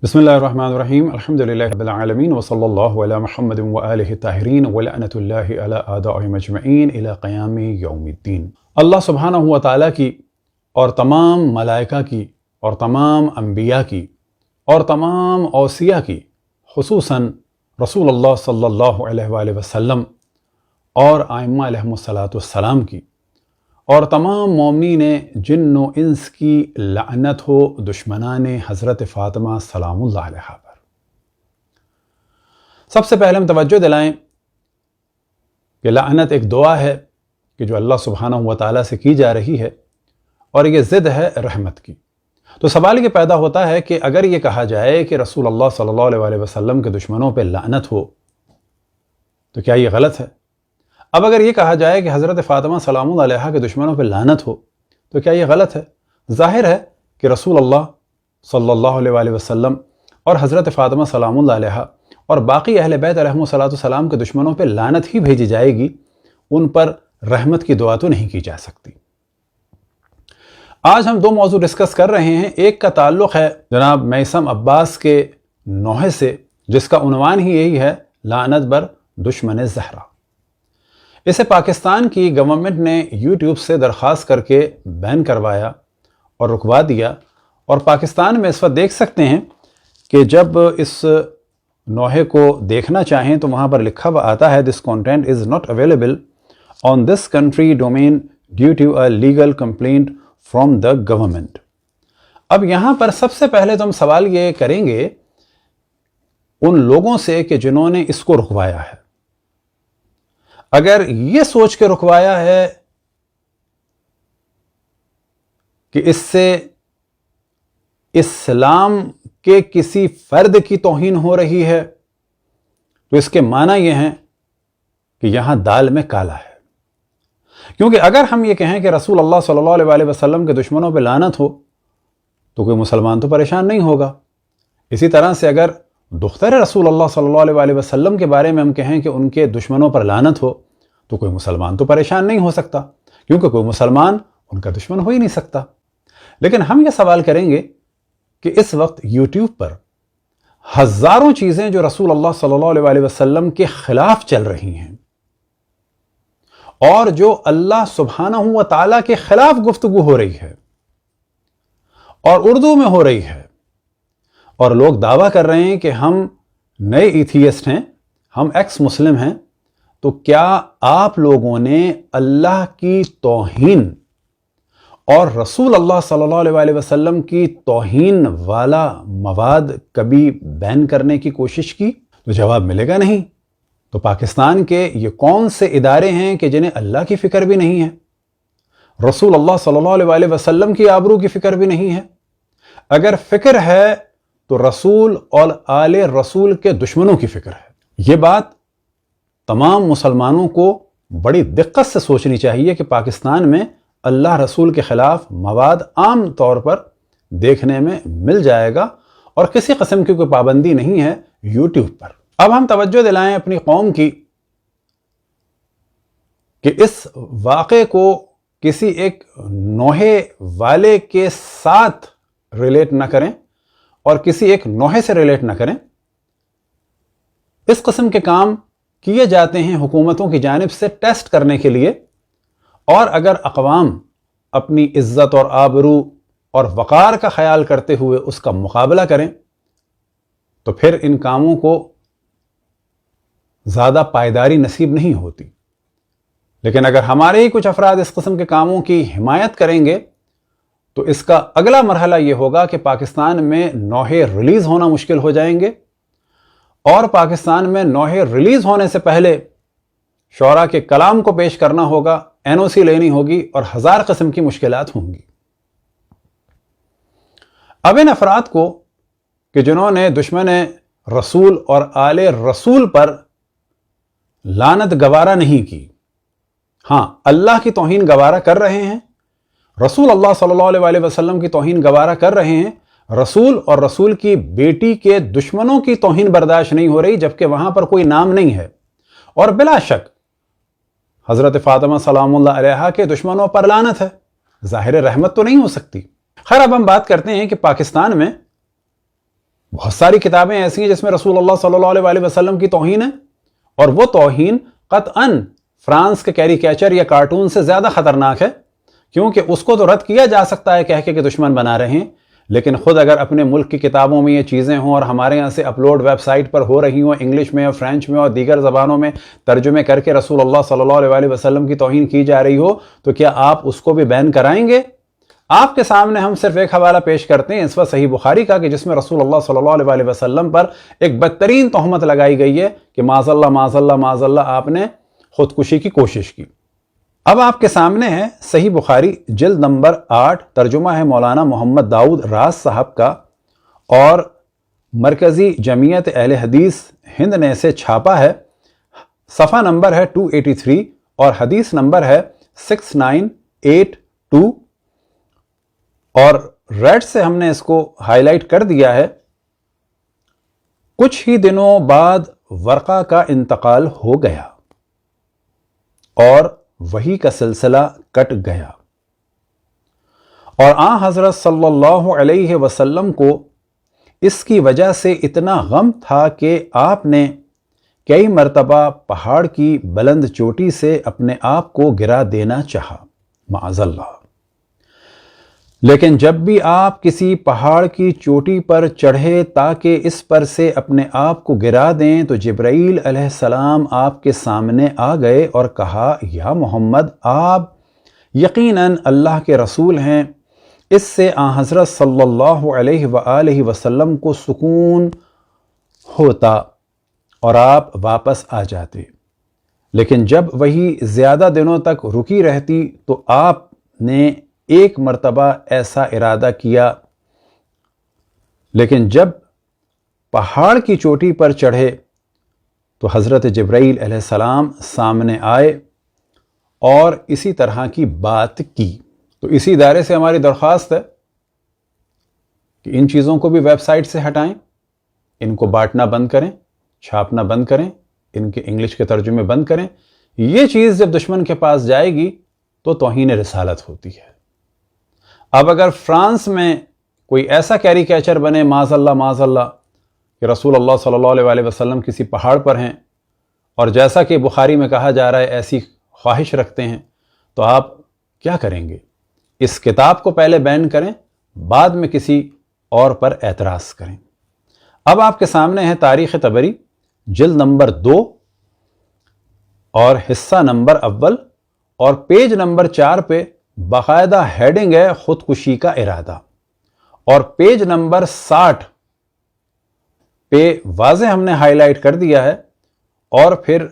بسم اللہ الرحمن الرحیم الحمدللہ رب العالمین وصلی اللہ علی محمد وآلہ الطاہرین ولعنۃ اللہ علی اعدائهم اجمعین الی قیام یوم الدین۔ اللہ سبحانہ و تعالیٰ کی اور تمام ملائکہ کی اور تمام انبیاء کی اور تمام اوصیاء کی، خصوصاً رسول اللہ صلی اللہ علیہ وآلہ وسلم اور ائمہ علیہم السلام کی اور تمام مومنین جن و انس کی لعنت ہو دشمنان حضرت فاطمہ سلام اللہ علیہا پر۔ سب سے پہلے ہم توجہ دلائیں کہ لعنت ایک دعا ہے کہ جو اللہ سبحانہ و تعالیٰ سے کی جا رہی ہے اور یہ ضد ہے رحمت کی۔ تو سوال یہ پیدا ہوتا ہے کہ اگر یہ کہا جائے کہ رسول اللہ صلی اللہ علیہ وآلہ وسلم کے دشمنوں پہ لعنت ہو تو کیا یہ غلط ہے؟ اب اگر یہ کہا جائے کہ حضرت فاطمہ سلام اللہ علیہا کے دشمنوں پہ لعنت ہو تو کیا یہ غلط ہے؟ ظاہر ہے کہ رسول اللہ صلی اللہ علیہ وآلہ وسلم اور حضرت فاطمہ سلام اللہ علیہا اور باقی اہل بیت علیہم السلام کے دشمنوں پہ لعنت ہی بھیجی جائے گی، ان پر رحمت کی دعا تو نہیں کی جا سکتی۔ آج ہم دو موضوع ڈسکس کر رہے ہیں۔ ایک کا تعلق ہے جناب میثم عباس کے نوحے سے، جس کا عنوان ہی یہی ہے لعنت بر دشمن زہرا۔ اسے پاکستان کی گورنمنٹ نے یوٹیوب سے درخواست کر کے بین کروایا اور رکوا دیا، اور پاکستان میں اس وقت دیکھ سکتے ہیں کہ جب اس نوحے کو دیکھنا چاہیں تو وہاں پر لکھا ہوا آتا ہے "This content is not available on this country domain due to a legal complaint from the government"۔ اب یہاں پر سب سے پہلے تو ہم سوال یہ کریں گے ان لوگوں سے کہ جنہوں نے اس کو رکوایا ہے۔ اگر یہ سوچ کے رکوایا ہے کہ اس سے اسلام کے کسی فرد کی توہین ہو رہی ہے تو اس کے معنی یہ ہیں کہ یہاں دال میں کالا ہے۔ کیونکہ اگر ہم یہ کہیں کہ رسول اللہ صلی اللہ علیہ وآلہ وسلم کے دشمنوں پہ لعنت ہو تو کوئی مسلمان تو پریشان نہیں ہوگا۔ اسی طرح سے اگر دختر رسول اللہ صلی اللہ علیہ وآلہ وسلم کے بارے میں ہم کہیں کہ ان کے دشمنوں پر لعنت ہو تو کوئی مسلمان تو پریشان نہیں ہو سکتا، کیونکہ کوئی مسلمان ان کا دشمن ہو ہی نہیں سکتا۔ لیکن ہم یہ سوال کریں گے کہ اس وقت یوٹیوب پر ہزاروں چیزیں جو رسول اللہ صلی اللہ علیہ وآلہ وسلم کے خلاف چل رہی ہیں اور جو اللہ سبحانہ و تعالیٰ کے خلاف گفتگو ہو رہی ہے اور اردو میں ہو رہی ہے، اور لوگ دعویٰ کر رہے ہیں کہ ہم نئے ایتھیسٹ ہیں، ہم ایکس مسلم ہیں، تو کیا آپ لوگوں نے اللہ کی توہین اور رسول اللہ صلی اللہ علیہ وآلہ وسلم کی توہین والا مواد کبھی بین کرنے کی کوشش کی؟ تو جواب ملے گا نہیں۔ تو پاکستان کے یہ کون سے ادارے ہیں کہ جنہیں اللہ کی فکر بھی نہیں ہے، رسول اللہ صلی اللہ علیہ وآلہ وسلم کی آبرو کی فکر بھی نہیں ہے؟ اگر فکر ہے تو رسول اور آل رسول کے دشمنوں کی فکر ہے۔ یہ بات تمام مسلمانوں کو بڑی دقت سے سوچنی چاہیے کہ پاکستان میں اللہ رسول کے خلاف مواد عام طور پر دیکھنے میں مل جائے گا اور کسی قسم کی کوئی پابندی نہیں ہے یوٹیوب پر۔ اب ہم توجہ دلائیں اپنی قوم کی کہ اس واقعے کو کسی ایک نوحے والے کے ساتھ ریلیٹ نہ کریں اور کسی ایک نوحے سے ریلیٹ نہ کریں۔ اس قسم کے کام کیے جاتے ہیں حکومتوں کی جانب سے ٹیسٹ کرنے کے لیے، اور اگر اقوام اپنی عزت اور آبرو اور وقار کا خیال کرتے ہوئے اس کا مقابلہ کریں تو پھر ان کاموں کو زیادہ پائیداری نصیب نہیں ہوتی۔ لیکن اگر ہمارے ہی کچھ افراد اس قسم کے کاموں کی حمایت کریں گے تو اس کا اگلا مرحلہ یہ ہوگا کہ پاکستان میں نوحے ریلیز ہونا مشکل ہو جائیں گے، اور پاکستان میں نوحے ریلیز ہونے سے پہلے شعراء کے کلام کو پیش کرنا ہوگا، NOC لینی ہوگی، اور ہزار قسم کی مشکلات ہوں گی۔ اب ان افراد کو کہ جنہوں نے دشمن رسول اور آل رسول پر لعنت گوارا نہیں کی، ہاں اللہ کی توہین گوارا کر رہے ہیں، رسول اللہ صلی اللہ علیہ وآلہ وسلم کی توہین گوارا کر رہے ہیں، رسول اور رسول کی بیٹی کے دشمنوں کی توہین برداشت نہیں ہو رہی جبکہ وہاں پر کوئی نام نہیں ہے، اور بلا شک حضرت فاطمہ سلام اللہ علیہا کے دشمنوں پر لعنت ہے، ظاہر رحمت تو نہیں ہو سکتی۔ خیر اب ہم بات کرتے ہیں کہ پاکستان میں بہت ساری کتابیں ایسی ہیں جس میں رسول اللہ صلی اللہ علیہ وسلم کی توہین ہے، اور وہ توہین قطعاً فرانس کے کیریکیچر یا کارٹون سے زیادہ خطرناک ہے، کیونکہ اس کو تو رد کیا جا سکتا ہے کہہ کے کہ دشمن بنا رہے ہیں، لیکن خود اگر اپنے ملک کی کتابوں میں یہ چیزیں ہوں اور ہمارے یہاں سے اپلوڈ ویب سائٹ پر ہو رہی ہوں، انگلش میں اور فرینچ میں اور دیگر زبانوں میں ترجمے کر کے رسول اللہ صلی اللہ علیہ وسلم کی توہین کی جا رہی ہو، تو کیا آپ اس کو بھی بین کرائیں گے؟ آپ کے سامنے ہم صرف ایک حوالہ پیش کرتے ہیں اس وقت صحیح بخاری کا، کہ جس میں رسول اللہ صلی اللہ علیہ وسلم پر ایک بدترین تہمت لگائی گئی ہے کہ معاذ اللہ معاذ اللہ معاذ اللہ آپ نے خودکشی کی کوشش کی۔ اب آپ کے سامنے ہے صحیح بخاری جلد نمبر 8، ترجمہ ہے مولانا محمد داؤد راز صاحب کا، اور مرکزی جمعیت اہل حدیث ہند نے اسے چھاپا ہے۔ صفحہ نمبر ہے 283 اور حدیث نمبر ہے 6982، اور ریڈ سے ہم نے اس کو ہائی لائٹ کر دیا ہے۔ کچھ ہی دنوں بعد ورقہ کا انتقال ہو گیا اور وحی کا سلسلہ کٹ گیا، اور آن حضرت صلی اللہ علیہ وسلم کو اس کی وجہ سے اتنا غم تھا کہ آپ نے کئی مرتبہ پہاڑ کی بلند چوٹی سے اپنے آپ کو گرا دینا چاہا، معاذ اللہ، لیکن جب بھی آپ کسی پہاڑ کی چوٹی پر چڑھے تاکہ اس پر سے اپنے آپ کو گرا دیں تو جبرائیل علیہ السلام آپ کے سامنے آ گئے اور کہا، یا محمد، آپ یقیناً اللہ کے رسول ہیں۔ اس سے آن حضرت صلی اللہ علیہ وآلہ وسلم کو سکون ہوتا اور آپ واپس آ جاتے، لیکن جب وہی زیادہ دنوں تک رکی رہتی تو آپ نے ایک مرتبہ ایسا ارادہ کیا، لیکن جب پہاڑ کی چوٹی پر چڑھے تو حضرت جبرائیل علیہ السلام سامنے آئے اور اسی طرح کی بات کی۔ تو اسی دائرے سے ہماری درخواست ہے کہ ان چیزوں کو بھی ویب سائٹ سے ہٹائیں، ان کو بانٹنا بند کریں، چھاپنا بند کریں، ان کے انگلش کے ترجمے بند کریں۔ یہ چیز جب دشمن کے پاس جائے گی تو توہین رسالت ہوتی ہے۔ اب اگر فرانس میں کوئی ایسا کیریکیچر بنے معاذ اللہ کہ رسول اللہ صلی اللہ علیہ وسلم کسی پہاڑ پر ہیں اور جیسا کہ بخاری میں کہا جا رہا ہے ایسی خواہش رکھتے ہیں، تو آپ کیا کریں گے؟ اس کتاب کو پہلے بین کریں، بعد میں کسی اور پر اعتراض کریں۔ اب آپ کے سامنے ہے تاریخ طبری جلد نمبر 2 اور حصہ نمبر 1 اور پیج نمبر 4 پہ باقاعدہ ہیڈنگ ہے خودکشی کا ارادہ، اور پیج نمبر 60 پہ واضح ہم نے ہائی لائٹ کر دیا ہے، اور پھر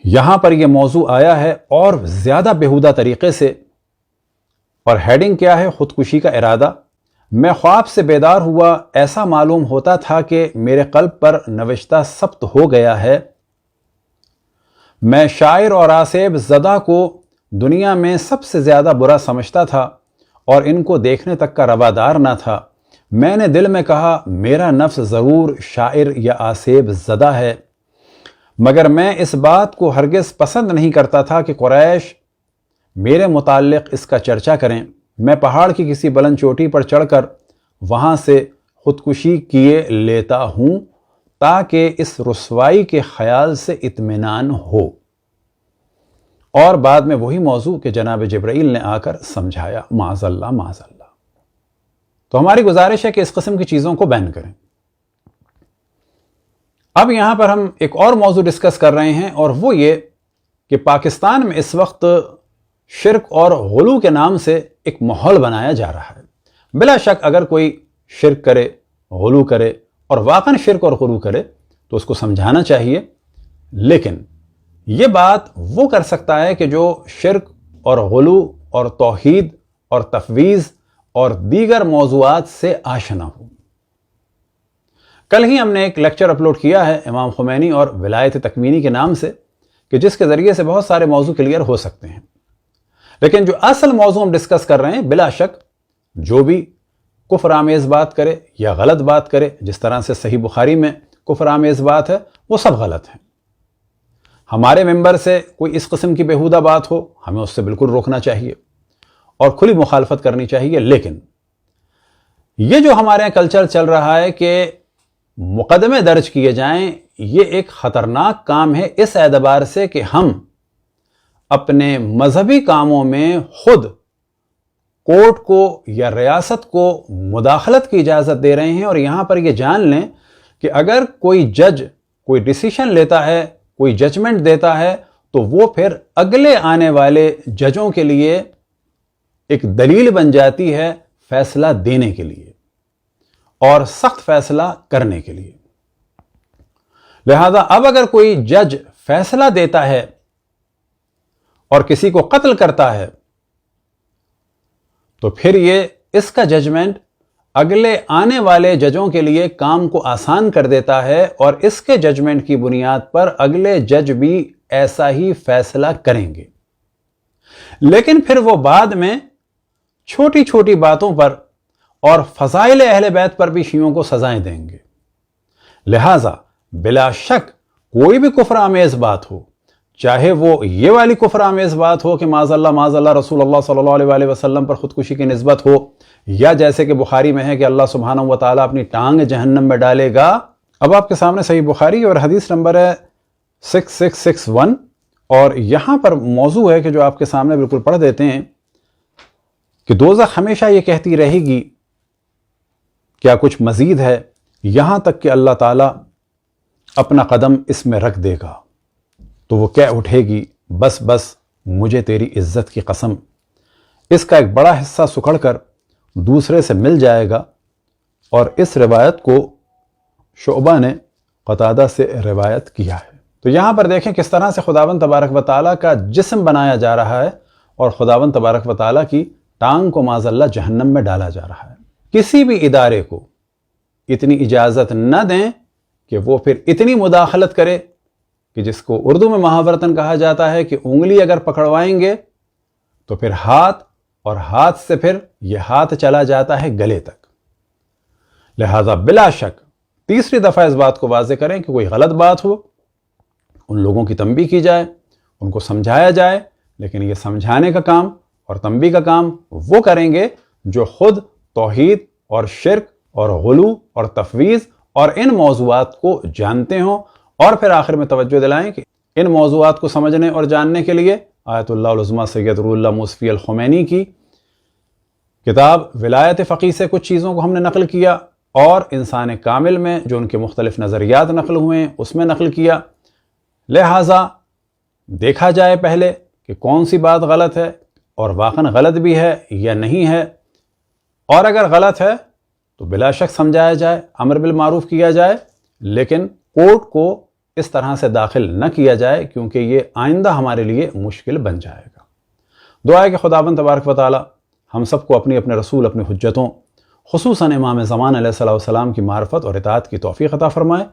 یہاں پر یہ موضوع آیا ہے اور زیادہ بیہودہ طریقے سے، اور ہیڈنگ کیا ہے؟ خودکشی کا ارادہ۔ میں خواب سے بیدار ہوا، ایسا معلوم ہوتا تھا کہ میرے قلب پر نوشتہ ثبت ہو گیا ہے۔ میں شاعر اور آصیب زدہ کو دنیا میں سب سے زیادہ برا سمجھتا تھا اور ان کو دیکھنے تک کا روادار نہ تھا۔ میں نے دل میں کہا، میرا نفس ضرور شاعر یا آصیب زدہ ہے، مگر میں اس بات کو ہرگز پسند نہیں کرتا تھا کہ قریش میرے متعلق اس کا چرچا کریں۔ میں پہاڑ کی کسی بلند چوٹی پر چڑھ کر وہاں سے خودکشی کیے لیتا ہوں تاکہ اس رسوائی کے خیال سے اطمینان ہو۔ اور بعد میں وہی موضوع کہ جناب جبرائیل نے آ کر سمجھایا، معاذ اللہ معاذ اللہ۔ تو ہماری گزارش ہے کہ اس قسم کی چیزوں کو بین کریں۔ اب یہاں پر ہم ایک اور موضوع ڈسکس کر رہے ہیں، اور وہ یہ کہ پاکستان میں اس وقت شرک اور غلو کے نام سے ایک ماحول بنایا جا رہا ہے۔ بلا شک اگر کوئی شرک کرے، غلو کرے اور واقعاً شرک اور غلو کرے تو اس کو سمجھانا چاہیے، لیکن یہ بات وہ کر سکتا ہے کہ جو شرک اور غلو اور توحید اور تفویض اور دیگر موضوعات سے آشنا ہو۔ کل ہی ہم نے ایک لیکچر اپلوڈ کیا ہے امام خمینی اور ولایت تکوینی کے نام سے، کہ جس کے ذریعے سے بہت سارے موضوع کلیئر ہو سکتے ہیں، لیکن جو اصل موضوع ہم ڈسکس کر رہے ہیں، بلا شک جو بھی کفر آمیز بات کرے یا غلط بات کرے، جس طرح سے صحیح بخاری میں کفر آمیز بات ہے، وہ سب غلط ہے۔ ہمارے ممبر سے کوئی اس قسم کی بیہودہ بات ہو، ہمیں اس سے بالکل روکنا چاہیے اور کھلی مخالفت کرنی چاہیے، لیکن یہ جو ہمارے یہاں کلچر چل رہا ہے کہ مقدمے درج کیے جائیں، یہ ایک خطرناک کام ہے اس اعتبار سے کہ ہم اپنے مذہبی کاموں میں خود کورٹ کو یا ریاست کو مداخلت کی اجازت دے رہے ہیں، اور یہاں پر یہ جان لیں کہ اگر کوئی جج کوئی ڈیسیشن لیتا ہے، کوئی ججمنٹ دیتا ہے، تو وہ پھر اگلے آنے والے ججوں کے لیے ایک دلیل بن جاتی ہے فیصلہ دینے کے لیے اور سخت فیصلہ کرنے کے لیے۔ لہذا اب اگر کوئی جج فیصلہ دیتا ہے اور کسی کو قتل کرتا ہے تو پھر یہ اس کا ججمنٹ اگلے آنے والے ججوں کے لیے کام کو آسان کر دیتا ہے، اور اس کے ججمنٹ کی بنیاد پر اگلے جج بھی ایسا ہی فیصلہ کریں گے۔ لیکن پھر وہ بعد میں چھوٹی چھوٹی باتوں پر اور فضائل اہل بیت پر بھی شیعوں کو سزائیں دیں گے۔ لہذا بلا شک کوئی بھی کفر آمیز بات ہو، چاہے وہ یہ والی کفر آمیز بات ہو کہ معاذ اللہ رسول اللہ صلی اللہ علیہ وسلم پر خودکشی کی نسبت ہو، یا جیسے کہ بخاری میں ہے کہ اللہ سبحانہ و تعالیٰ اپنی ٹانگ جہنم میں ڈالے گا۔ اب آپ کے سامنے صحیح بخاری اور حدیث نمبر ہے 6661، اور یہاں پر موضوع ہے کہ جو آپ کے سامنے بالکل پڑھ دیتے ہیں کہ دوزخ ہمیشہ یہ کہتی رہے گی کیا کچھ مزید ہے، یہاں تک کہ اللہ تعالیٰ اپنا قدم اس میں رکھ دے گا تو وہ کہہ اٹھے گی بس بس مجھے تیری عزت کی قسم۔ اس کا ایک بڑا حصہ سکڑ کر دوسرے سے مل جائے گا، اور اس روایت کو شعبہ نے قتادہ سے روایت کیا ہے۔ تو یہاں پر دیکھیں کس طرح سے خداوند تبارک و تعالیٰ کا جسم بنایا جا رہا ہے اور خداوند تبارک و تعالیٰ کی ٹانگ کو معاذ اللہ جہنم میں ڈالا جا رہا ہے۔ کسی بھی ادارے کو اتنی اجازت نہ دیں کہ وہ پھر اتنی مداخلت کرے کہ جس کو اردو میں محاورتاً کہا جاتا ہے کہ انگلی اگر پکڑوائیں گے تو پھر ہاتھ، اور ہاتھ سے پھر یہ ہاتھ چلا جاتا ہے گلے تک۔ لہذا بلا شک تیسری دفعہ اس بات کو واضح کریں کہ کوئی غلط بات ہو، ان لوگوں کی تنبیہ کی جائے، ان کو سمجھایا جائے، لیکن یہ سمجھانے کا کام اور تنبیہ کا کام وہ کریں گے جو خود توحید اور شرک اور غلو اور تفویض اور ان موضوعات کو جانتے ہوں، اور پھر آخر میں توجہ دلائیں کہ ان موضوعات کو سمجھنے اور جاننے کے لیے آیت اللہ العظمیٰ سید روح اللہ موسفی الخمینی کی کتاب ولایت فقیہ سے کچھ چیزوں کو ہم نے نقل کیا، اور انسان کامل میں جو ان کے مختلف نظریات نقل ہوئے ہیں اس میں نقل کیا۔ لہٰذا دیکھا جائے پہلے کہ کون سی بات غلط ہے اور واقعاً غلط بھی ہے یا نہیں ہے، اور اگر غلط ہے تو بلا شک سمجھایا جائے، امر بالمعروف کیا جائے، لیکن کورٹ کو اس طرح سے داخل نہ کیا جائے کیونکہ یہ آئندہ ہمارے لیے مشکل بن جائے گا۔ دعا ہے کہ خداوند تبارک و تعالی ہم سب کو اپنے رسول، اپنی حجتوں، خصوصاً امام زمان علیہ السلام کی معرفت اور اطاعت کی توفیق عطا فرمائے۔